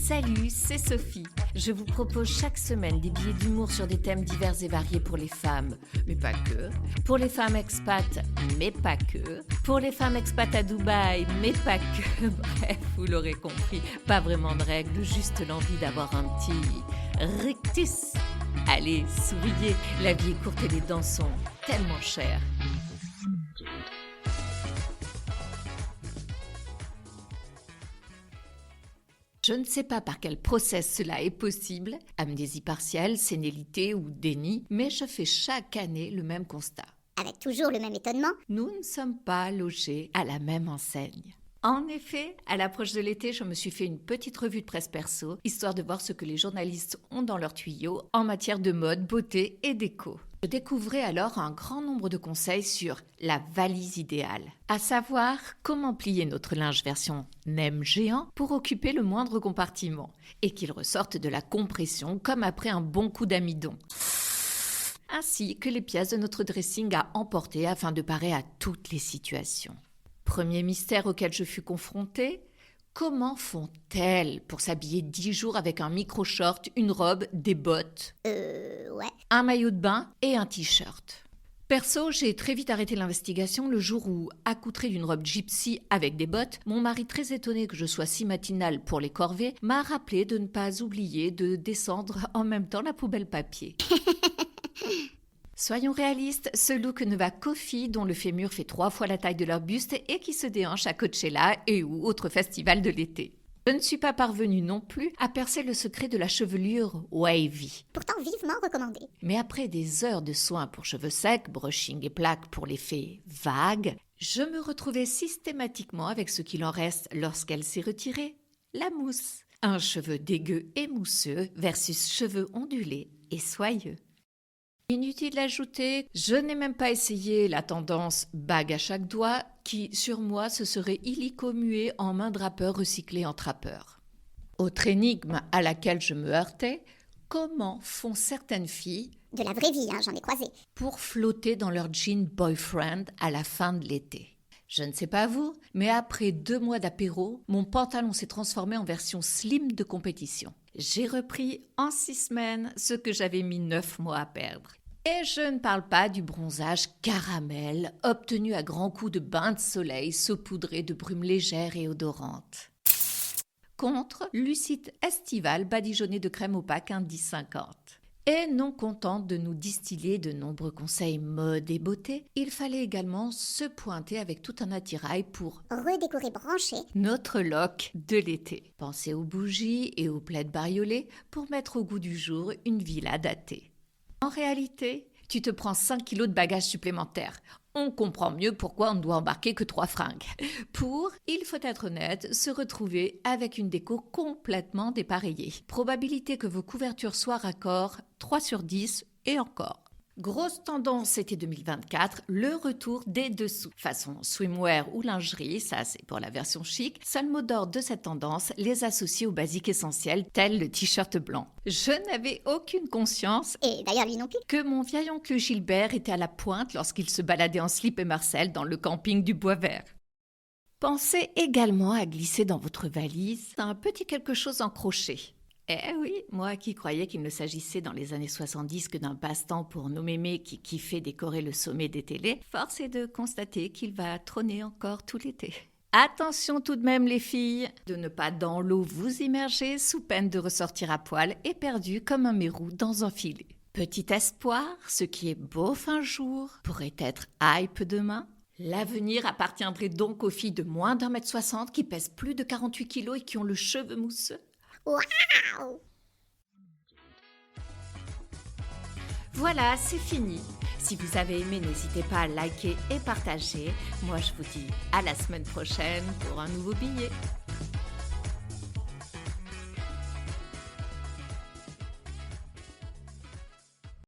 Salut, c'est Sophie. Je vous propose chaque semaine des billets d'humour sur des thèmes divers et variés pour les femmes, mais pas que. Pour les femmes expats, mais pas que. Pour les femmes expats à Dubaï, mais pas que. Bref, vous l'aurez compris, pas vraiment de règles, juste l'envie d'avoir un petit rictus. Allez, souriez, la vie est courte et les dents sont tellement chères. Je ne sais pas par quel process cela est possible, amnésie partielle, sénilité ou déni, mais je fais chaque année le même constat. Avec toujours le même étonnement. Nous ne sommes pas logés à la même enseigne. En effet, à l'approche de l'été, je me suis fait une petite revue de presse perso, histoire de voir ce que les journalistes ont dans leurs tuyaux en matière de mode, beauté et déco. Je découvrais alors un grand nombre de conseils sur la valise idéale, à savoir comment plier notre linge version nem géant pour occuper le moindre compartiment et qu'il ressorte de la compression comme après un bon coup d'amidon. Ainsi que les pièces de notre dressing à emporter afin de parer à toutes les situations. Premier mystère auquel je fus confrontée, comment font-elles pour s'habiller 10 jours avec un micro-short, une robe, des bottes, Ouais. un maillot de bain et un t-shirt? Perso, j'ai très vite arrêté l'investigation le jour où, accoutré d'une robe gypsy avec des bottes, mon mari, très étonné que je sois si matinale pour les corvées, m'a rappelé de ne pas oublier de descendre en même temps la poubelle papier. Soyons réalistes, ce look ne va qu'aux filles dont le fémur fait 3 fois la taille de leur buste et qui se déhanchent à Coachella et ou autre festival de l'été. Je ne suis pas parvenue non plus à percer le secret de la chevelure wavy. Pourtant vivement recommandé. Mais après des heures de soins pour cheveux secs, brushing et plaques pour l'effet vague, je me retrouvais systématiquement avec ce qu'il en reste lorsqu'elle s'est retirée, la mousse. Un cheveu dégueu et mousseux versus cheveux ondulés et soyeux. Inutile d'ajouter, je n'ai même pas essayé la tendance bague à chaque doigt qui, sur moi, se serait illico muée en main drapeur recyclée en trappeur. Autre énigme à laquelle je me heurtais, comment font certaines filles De la vraie vie, j'en ai croisé. pour flotter dans leur jean boyfriend à la fin de l'été? Je ne sais pas vous, mais après 2 mois d'apéro, mon pantalon s'est transformé en version slim de compétition. J'ai repris en 6 semaines ce que j'avais mis 9 mois à perdre. Et je ne parle pas du bronzage caramel obtenu à grands coups de bains de soleil saupoudrés de brumes légères et odorantes. Contre lucide estival badigeonné de crème opaque indice 50. Et non contente de nous distiller de nombreux conseils mode et beauté, il fallait également se pointer avec tout un attirail pour Redécoré branché. notre look de l'été. Pensez aux bougies et aux plaids bariolés pour mettre au goût du jour une villa datée. En réalité, tu te prends 5 kilos de bagages supplémentaires. On comprend mieux pourquoi on ne doit embarquer que 3 fringues. Pour, il faut être honnête, se retrouver avec une déco complètement dépareillée. Probabilité que vos couvertures soient raccord, 3 sur 10 et encore. Grosse tendance été 2024, le retour des dessous. Façon swimwear ou lingerie, ça c'est pour la version chic. Seul mot d'ordre de cette tendance, les associer aux basiques essentiels tels le t-shirt blanc. Je n'avais aucune conscience Et d'ailleurs lui non plus. que mon vieil oncle Gilbert était à la pointe lorsqu'il se baladait en slip et Marcel dans le camping du Bois Vert. Pensez également à glisser dans votre valise un petit quelque chose en crochet. Eh oui, moi qui croyais qu'il ne s'agissait dans les années 70 que d'un passe-temps pour nos mémés qui kiffaient décorer le sommet des télés, force est de constater qu'il va trôner encore tout l'été. Attention tout de même les filles, de ne pas dans l'eau vous immerger sous peine de ressortir à poil et perdu comme un mérou dans un filet. Petit espoir, ce qui est beauf un jour pourrait être hype demain. L'avenir appartiendrait donc aux filles de moins d'1,60 m qui pèsent plus de 48 kg et qui ont le cheveu mousseux. Waouh! Voilà, c'est fini. Si vous avez aimé, n'hésitez pas à liker et partager. Moi, je vous dis à la semaine prochaine pour un nouveau billet.